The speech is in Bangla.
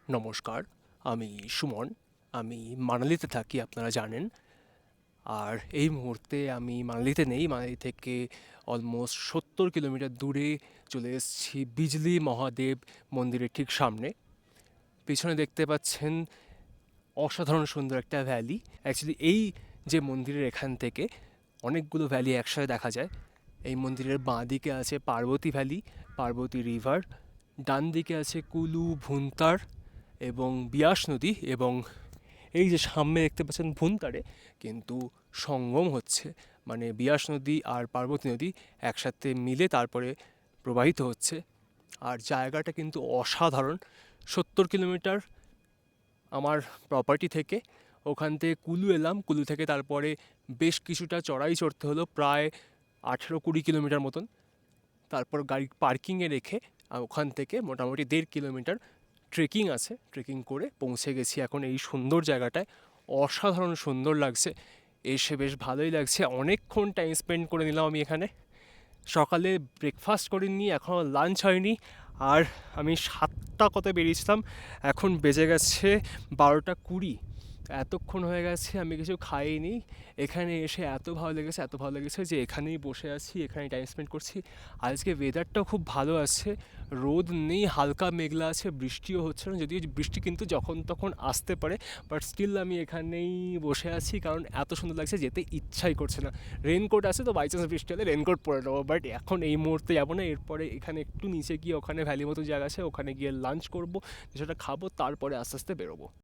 নমস্কার, আমি সুমন। আমি মানালিতে থাকি, আপনারা জানেন। আর এই মুহূর্তে আমি মানালিতে নেই। মানালি থেকে অলমোস্ট ৭০ কিলোমিটার দূরে চলে এসেছি বিজলি মহাদেব মন্দিরের ঠিক সামনে। পিছনে দেখতে পাচ্ছেন অসাধারণ সুন্দর একটা ভ্যালি। অ্যাকচুয়ালি এই যে মন্দিরের এখান থেকে অনেকগুলো ভ্যালি একসাথে দেখা যায়। এই মন্দিরের বাঁ দিকে আছে পার্বতী ভ্যালি, পার্বতী রিভার। ডান দিকে আছে কুলু, ভুন্তার এবং বিয়াস নদী। এবং এই যে সামনে দেখতে পাচ্ছেন ভুন্তারে কিন্তু সঙ্গম হচ্ছে, মানে বিয়াস নদী আর পার্বতী নদী একসাথে মিলে তারপরে প্রবাহিত হচ্ছে। আর জায়গাটা কিন্তু অসাধারণ। ৭০ কিলোমিটার আমার প্রপার্টি থেকে, ওখান থেকে কুলু এলাম। কুলু থেকে তারপরে বেশ কিছুটা চড়াই চড়তে হলো, প্রায় ১৮-২০ কিলোমিটার মতন। তারপর গাড়ি পার্কিংয়ে রেখে ওখান থেকে মোটামুটি ১.৫ কিলোমিটার ট্রেকিং আছে। ট্রেকিং করে পৌঁছে গেছি এখন এই সুন্দর জায়গাটায়। অসাধারণ সুন্দর লাগছে, এসে বেশ ভালোই লাগছে। অনেকক্ষণ টাইম স্পেন্ড করে নিলাম আমি এখানে। সকালে ব্রেকফাস্ট করিনি, এখনও লাঞ্চ হয়নি। আর আমি ৭টা কত বেরিয়েছিলাম, এখন বেজে গেছে ১২টা ২০। এতক্ষণ হয়ে গেছে আমি কিছু খাইনি। এখানে এসে এত ভালো লেগেছে যে এখানেই বসে আছি, এখানেই টাইম স্পেন্ড করছি। আজকে ওয়েদারটাও খুব ভালো আছে, রোদ নেই, হালকা মেঘলা আছে, বৃষ্টিও হচ্ছে না। যদিও বৃষ্টি কিন্তু যখন তখন আসতে পারে, বাট স্টিল আমি এখানেই বসে আছি কারণ এত সুন্দর লাগছে, যেতে ইচ্ছাই করছে না। রেনকোট আছে তো বাই চান্স বৃষ্টি হলে রেনকোট পরে নেবো, বাট এখন এই মুহূর্তে যাবো না। এরপরে এখানে একটু নিচে গিয়ে ওখানে ভ্যালি মতো জায়গা আছে, ওখানে গিয়ে লাঞ্চ করবো, সেটা খাবো, তারপরে আস্তে আস্তে বেরোবো।